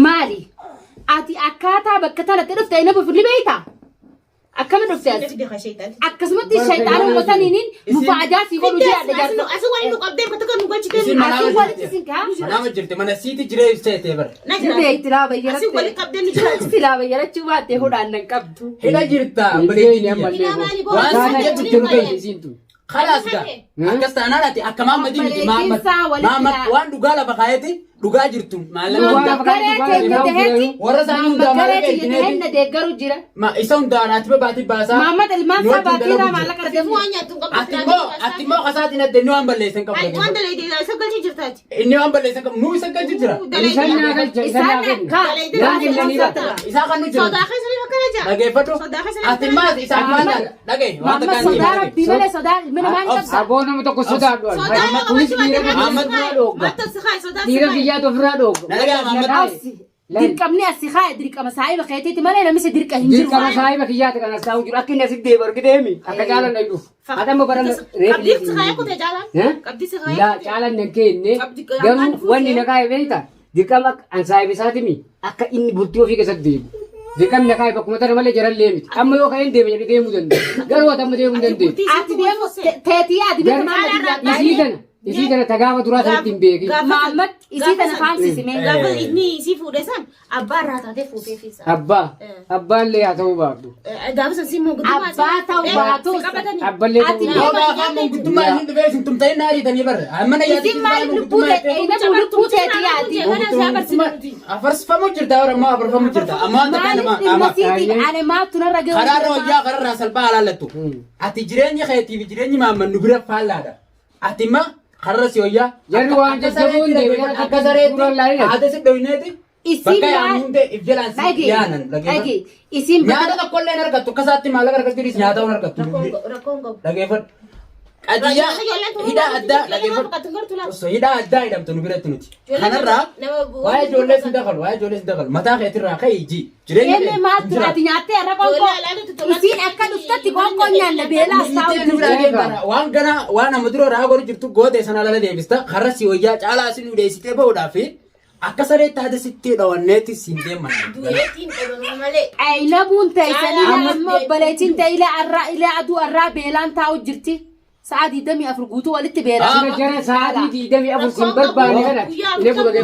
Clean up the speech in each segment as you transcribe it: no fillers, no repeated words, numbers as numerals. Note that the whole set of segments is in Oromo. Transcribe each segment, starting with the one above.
مالي أتي أكاتا بكتالة تلف تاينا بفرلي بيتا أكمل نفسي أكسمت الشيطان وطنينين مفاجآت يقولوا جاء دجال أسوأ إنه قبل ما تكون مقولش كده أسوأ تسينك أنا ما جرت من السيتي جري استيتبر جري تلا بيجرت أسوأ اللي قبل نجرت تلا بيجرت شو بات هو دان كابتو هنا جرت بدي أنا إلى مالي بو أنا جت تلقي زينتو خلاص كا أكست أنا راتي أكمام مدينة ما وان دوغالا بخايتي دوغا جرتم معلم ورثاني ودامنا كيتني ما إسون دانات بباتي باسا محمد المنصب باتينا مالك دفوانيا تنقب أتمو خساتنا دنيو أم بلسن كم أي وان دلائي ده سجل شيء جرتاج إني أم بلسن كم نو سجل جرا إسا كانوا جرا صدق خير مكانه لقي فتو أتما إسا كمان لقي وان محمد صدار بيمله صدار من ما نكسب أبونا متوقع صدار محمد ما تسخاي صدق ديرك يا تفرادو لقي محمد dirqamni asikhaya dirqama saahiba keeteeti malee namicha dirqa hin jiru dirqama saahiba kiyyaata kana saa'u jiru akka inni asitti bargiteemi akka caalan na dhufu adamma baran qabdi sikhaya kute jaalan qabdi sikhaya la caalan nan kenne garuu wanni na kaa'e beekta dirqama an saahiba isaatimi akka inni bultii ofii keessatti deemu dirqamni na kaa'e bakkuma tana malee jaran leemiti amma yoo ka'een deeme jedhee deemuu danda'a garuu atamma deemuu hin dandeenye ati deemu teetiyaa dibata maamma isii kana tagaafa duraa sanatti hin beekin Muhammad isii kana faamsisime gaafa inni isii fuudhe san abbaa irraa taatee fuutee fiisa abbaan lee haa ta'uu baatu gaafa san simmoo guddummaa abbaa ta'uu baatu abballee ati ta'uu yoo gaafa mun guddummaa hin dhufee sin tumta'in naarii tanii barre mana yaadi isin maaliif lubbuu teeti yaadi afarsifamu jirta ora amma afarsifamu jirta amma wanta kana masiitiin ane maatu narra gahu karaarra wayyaa kararraa salphaa halaallattu ati jireenyi keetiif jireenyi maamman nu bira faallaadha ati ma karra si wayyaa jarri waan jajjaboon deeme akka sareetti haadha si dhoyneeti bakka yaamuunte if jalaan si yaanan isin nyaata tokkollee hin argattu akkasaatti maallaqa argachuu dhiis nyaata hin argattu rakkoon qabu dhageeffadhu qadiyyaa hidhaa addaa dhageeffadhu hidhaa addaa hidhamtu nu biratti nuti kanarraa waa'ee ijoollee sin dagalu mataa keetirraa ka'ii ji jireenya maatu ati nyaattee irra qonkoo isiin akka dhuftatti qonkoo nyaanna beelaas taa'u waan gana waan amma dura raa godhu jirtu gootee sana lala deebista karra si wayyaa caalaa si nu deessitee bahuudhaaf akka sareetti haada sitti dhawanneetti siin deeman. Dureetiin dhabama malee. Aylabuun ta'isan amma obbaleetiin ta'ila ilaa aduu arraa beelaan taa'u jirti. Sa'aatii 24 guutuu walitti beelaan. Jara sa'aatii 24 sin barbaanne kana.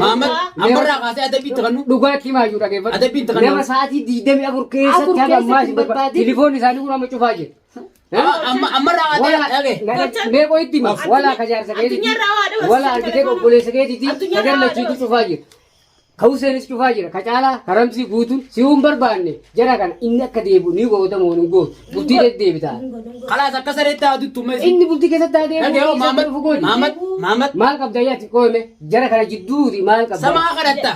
Muhammad ammarraa kaasee adabbiitti kannu. Dhugaatti maayuu dhageeffatu. Adabbiitti kannu. Nama sa'aatii 24 keessatti haga ammaa sin barbaade. Tilifoonni isaanii kun amma cufaa jira. Ammarraa kaasee dhage. Meeqoo itti ma walaa kajaarsa keetiiti. Walaa argitee qobboleessa keetiiti. Tajallachiitu cufaa jira. Kauseenis cufaa jira. Kacaalaa karamsii guutuun si'uun barbaanne jara kana inni akka deebi'u ni goota moo hin gootu. Bultii deddeebitaa. Kalaas akka sareetti haadu tumme. Inni bultii keessatti haa deebi'u. Maamad. Maal qabda yaati qoome jara kana jidduuti maal qabda. Samaa kadhatta.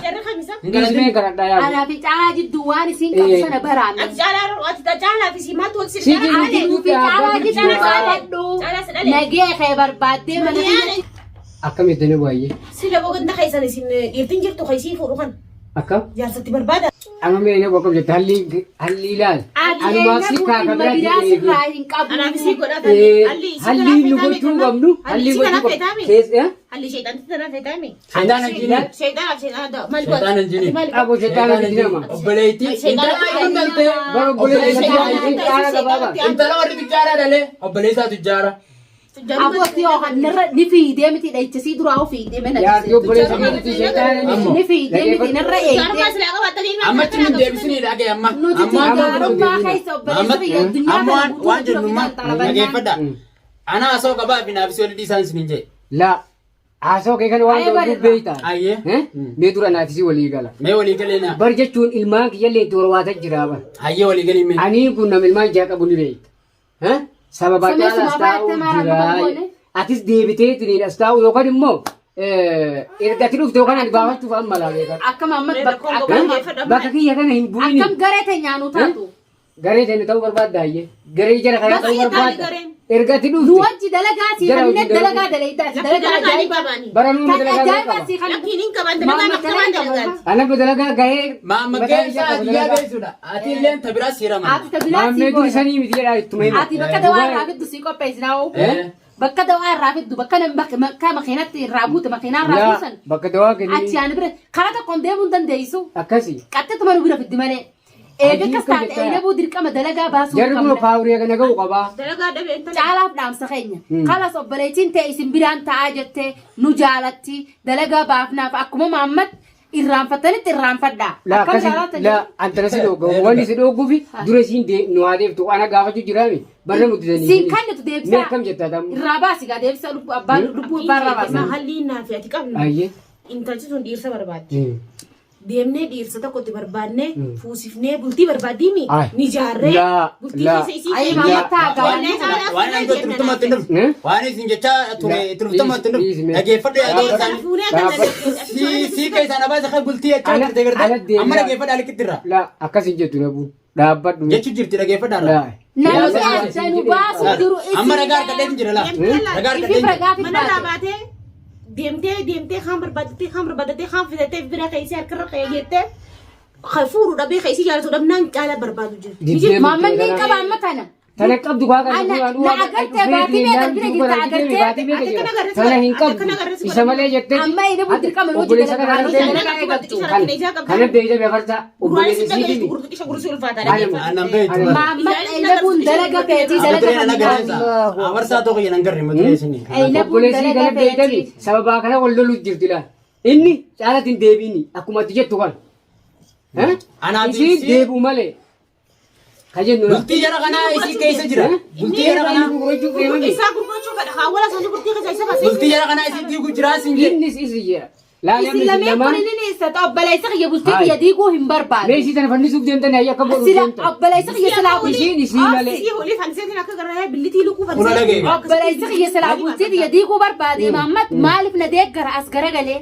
Dhiismee kadhadhaa yaadu. Anaa fi caalaa jidduu waan isiin qabu sana baraame. Caalaa fi simaatu wal Si jidduu fi caalaa jidduu qabaadhu. Nagee kee barbaaddee mana. Akkamitti ni baay'ee. Sila boqonnaa keessan isin dhiirtiin jirtu keessii fuudhu kan. Akkam? Jaarsatti barbaada. Amma mee ne boqqoom jette halli ilaali. Anumaa si kaaka biraatti Anaaf isii godhatanii halli nu gochuu qabnu halli gochuu qabnu. Halli sheexanti tana feetaami. Sheexaan anjiini. Sheexaan maal Sheexaan anjiini. Abo sheexaan anjiinama. Obboleettii. Intala galtee. Bara obboleettii qaara gabaabaa. Intala warri tujjaaraa dhalee obboleessaa tujjaara. Abbootii yookaan ni fiidee miti dha'ichasii duraa ofii deemee Yaa obboleessa keetitti sheexaan ni fiidee miti narra eegdee. Ammatti nu deebisanii dhagee amma. Nuti gaarummaa keessa obboleessa biyya addunyaa amma waan jennummaa dhageeffadha. Ana asoo qabaa fi naafisii walitti isaan isiniin jee. La asoo kee kana waan godhu beeyta. Ayyee. Mee dura naafisii walii gala. Mee walii galee naa. Bar jechuun ilmaan kiyyallee itti horwaata jira bara. Ayyee walii galee mee. Ani kun nama ilmaan ijaa qabu ni beeyta. Sababa caalas taa'uu jira. Atis deebiteetiin as taa'u yookaan immoo ergatti dhufte yookaan ani baafachuuf amma laalee akkam amma bakka kiyya kana hin bu'ini. akkam garee teenyaanuu taatu. Garee teenya ta'uu barbaadda ayyee. Garee jara kana ta'uu barbaadda. Ergatti dhufte. Nu wajji dalagaa si kanneen dalagaa dalagaa dalagaa baranuu dalagaa ajaa'iba si kan Lakkiin hin qaban dalagaa Anabba dalagaa gahee. Maamma keessa adiyyaa beeksudha. Ati illee tabiraa seerama. ati tabilaa Maammee durisanii miti jedhaa ittuma hima. ati bakka dawaa irraa fiddu si qopheessinaa bakka dawaa irraa fiddu bakka makiinatti irraa buute makiinaa irraa buusan. Bakka dawaa kenni. Achi ani bira karaa tokkoon deemuu hin dandeessu. Akkasi. Qaxxeetuma nu bira fiddi malee. Eegas taate eeboo dirqama dalagaa baasuu qabna. Jarri kun faawuriyaa kana ga'u qaba. Dalagaa dhabee caalaaf dhaamsa keenya. Kalas obboleettiin ta'e isin biraan ta'aa jettee nu jaalatti dalagaa baafnaaf akkuma Mahammad irraanfatanitti irraanfadhaa. La akkasi la antara si dhoogu wanni si dhoogu fi dura siin nu haa deebtu ana gaafachuu jiraami barra nuti danii. Siin kan nuti deebisaa. Mee akkam jettaa tamu. Irraa baasi gaa deebisa lubbuu abbaan lubbuu abbaan irraa baasa. Halliin naafi ati qabnu. Ayyee. Intalchi sun dhiirsa barbaaddi. Deemnee dhiirsa tokkotti barbaadnee fuusifnee bultii barbaaddiimi ni jaarree bultii keessa isii Ayi Mahammad ta'a waan an gotti dhuftumatti hin dhufne waan isin jecha ture itti dhuftumatti hin dhufne dhageeffadhu yaadoo isaanii sii keessaa nabaa isa bultii jechaa jirte gartee amma dhageeffadhu alikitti irraa. La akkas hin jettu nabu dhaabbadhu. Jechuu jirti dhageeffadhaa irraa. namni addanu baasuu jiru amma ragaa argadhee jira laa ragaa argadhee manarraa baatee deemtee kaan barbaaddatee kaan fidatee bira keessi harkarra qayyaattee fuudhu dhabee keessi jaalatu dhabnaan caala barbaadu jiru. Maamman ni qaba amma kana. Tana qabdu kaa kan na agartee baatii meeqa bira jirta agartee tana hin qabdu isa malee jettee amma ina buddir qaba loo obboleessa kana argatee kana beeyda beefarta obboleessa siiti gurgursi ulfaataadha. annan beeytu Maamman ina kun dalaga beetii dalaga abarsaa tokko yenan garre maduree isinii obboleessi kana beeydami sababaa kana wal lolu jirti la inni caalatiin deebiini akkuma ati jettu kan isii deebi'u malee kajennu bultii jara kanaa isii keessa jira bultii jara kanaa gurgurachuu deemani isaa gurgurachuu fedha haawwala isaanii bultii keessa isa baasee bultii jara kanaa isii diigu jiraa siin jedhe innis isi jira laalee isi lamee kun inni isa obboleessa kiyya bultii kiyya diiguu hin barbaadu. meesii tana fannisuuf deemtan ayya akka godhu Sila deemtan obboleessa kiyya silaa isiin isii malee isii olii fanniseetiin akka garee billitii lukkuu Kuna fannisee dhagee obboleessa kiyya silaa bultii kiyya diiguu barbaade Mahammad maaliif na deeggara as garagalee.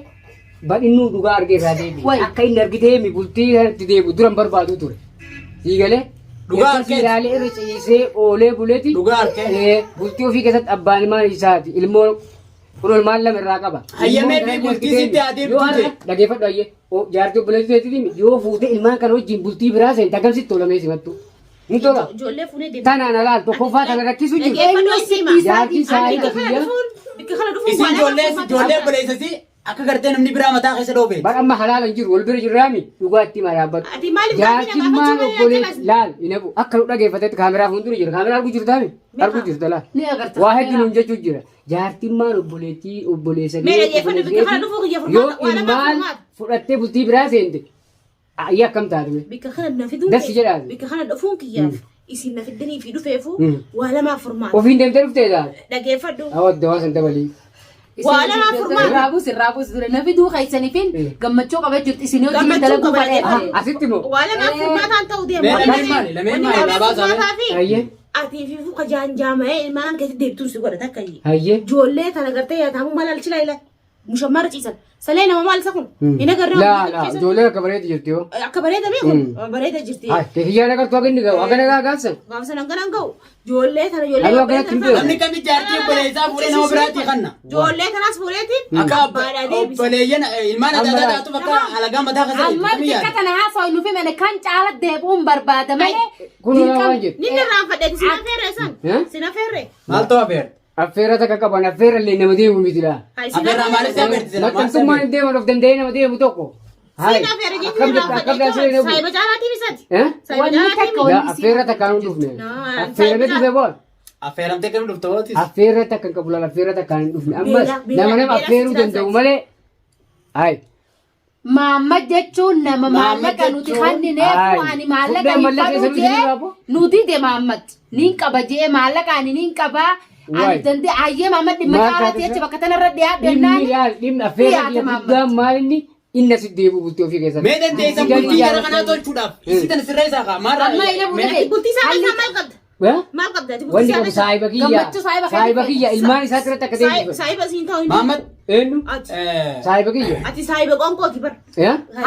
badhinnuu dhugaa argee irraa deebi akka inni argitee mi bultii irratti deebu duran barbaadu ture sii galee Dhugaa Yesuus argee. ilaalee irra ciisee oolee buleeti Dhugaa argee. bultii ofii keessatti abbaan ilmaan isaati ilmoo kun olmaan lama irraa qaba. Hayyamee fi bultii sitti adeemtu je. Dhageeffadhu hayyee jaartii obboleessi seetii yoo fuutee ilmaan kana wajjin bultii biraa seente akkamsitti tolamee simattu. Ni tola. ijoollee fuunee deemte. Tanaan alaal tokkoffaa tana rakkisu jiru. Jaartii saayii qofiyyaa. Isin ijoollee obboleessasi akka gartee namni biraa mataa keessa dhoobee. Bara amma halaalan jiru wal bira jirraami dhugaatti maa yaabbatu. Ati maaliif Jaartiin maan obboleessi laal inabu akka nu dhageeffatetti kaameraa fuuldura jira kaameraa arguu jirtaami arguu jirta laal. Ni agarta. Waa hedduu nuun jechuu jira. Jaartiin maan obboleettii obboleessa yoo ilmaan fudhattee bultii biraa seente ayyi akkam taate bikka kana na fiduun Dassi jedhaati. bikka kana dhufuun kiyyaaf isin na fiddanii fi dhufeefu waa lamaaf furmaata. ofiin deemtee dhuftee taate. Dhageeffadhu. Awadda waa san dabalii. Waa lamaaf furmaata. Raabus dura namni duukaa isaniifin gammachuu qabee jirti isin yoo jiru dalaguu balee. Asitti moo? Waa lamaaf furmaataan ta'uu deema. Lameen maali labaa saamee. Hayyee. Ati fi fuka jaanjaama'ee ilmaan keessatti deebituun si godhata akka yi. Hayyee. Ijoollee kana gartee yaatamu maal alchila ila. Mushammaara ciisan. Salee nama maal isa kun? Hin agarree Laa ijoollee akka bareedu jirti yoo. akka bareeda beekun bareeda jirti. Kiyyaa nagartuu akka inni gahu akka nagaa gaafsan. Gaafa sana garan ga'u. Ijoollee kana ijoollee. Aloo akkanatti hin beeku. Namni kamii jaartii obboleessaa fuudhee nama biraatti kanna. Ijoollee kanaas fuudheetiin. Akka obboleeyyan ilmaan adda addaa taatu bakka alagaa mataa keessa Amma kamii xiqqa yaada. kana haasawaa nuuf himane kan caala deebi'uun barbaada malee. Kun waan jettu. Ninni irraan fadheeti sina feerre san. Sina feerre. Maal ta'u afeer? Affeera takka qaban affeera illee nama deemu miti laa. Afeerraa maaliif si agarsiisa? Maxxantummaan hin deeman of danda'ee nama deemu tokko. Sina feerre jechuun irraan fadheeti. Saayiba jaalaatii bisati. Saayiba Wanni jaalaatii takka moo? Affeera takkaan hin dhufne. Affeera beeku beeboon. Affeeramtee kam dhufta ootis? Affeera takka qabu laala affeera takkaan hin dhufne. Ammas nama affeeruu danda'u malee. Hayi. Maamma jechuun nama maallaqa nuti hannineef ani maallaqa hin qabu jee nuti de maammad nin qaba jee maallaqa ani nin qaba ani dande ayyee maamma dhimma caalaati jecha bakka tanarra dhiyaadde naan Dhimmi affeera biyya guddaan maalinni inni si deebi'u bultii ofii keessatti. Mee dandeessa bultii jara kanaa tolchuudhaaf isitan sirra isaa kaa maarraa amma ina bude Bultii isaa keessaa maal qabda? Maal qabda? Wanni qabu saayiba kiyya. Gammachuu saayiba kiyya. Saayiba kiyya ilmaan isaa irratti akka deebi'u. Saayiba siin ta'u hin Maamad Eenyu? Saayiba kiyya. Ati saayiba qoonqooti bar.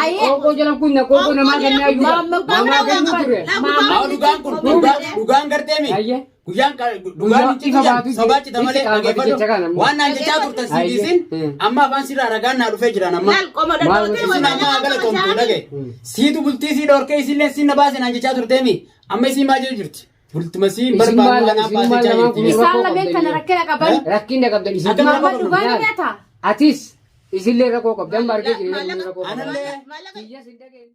Hayyee. Qoonqoo jalan kun qoonqoo namaa kennaa iyyuu. Maamma kennu ture. haa dhugaan kun dhugaan garteemi. Hayyee. Guyyaan dhugaan hin citu sobaachi malee dhageeffadhu waan naan jechaa turtan siidisin amma afaan sirraa ragaan naa dhufee jiran amma Laal qoma dadhabate isin amma agala toomtu dhage siitu bultii sii dhorkee isillee sinna baase naan jechaa turteemi amma isii maal jedhu jirti Bultumasiin Isin barbaadu maal- anaa isin baasee maal jaa namaa jirti. kun- Isaan lameen kana rakkina qaban. Rakkinna qabdan isin Akka Maamad nama dhugaa qabu. ni beektaa? atis isillee rakkoo qabdan margee jireenya Anallee rakkoo qabdan. Maallaqa Biyya sin dhageenye.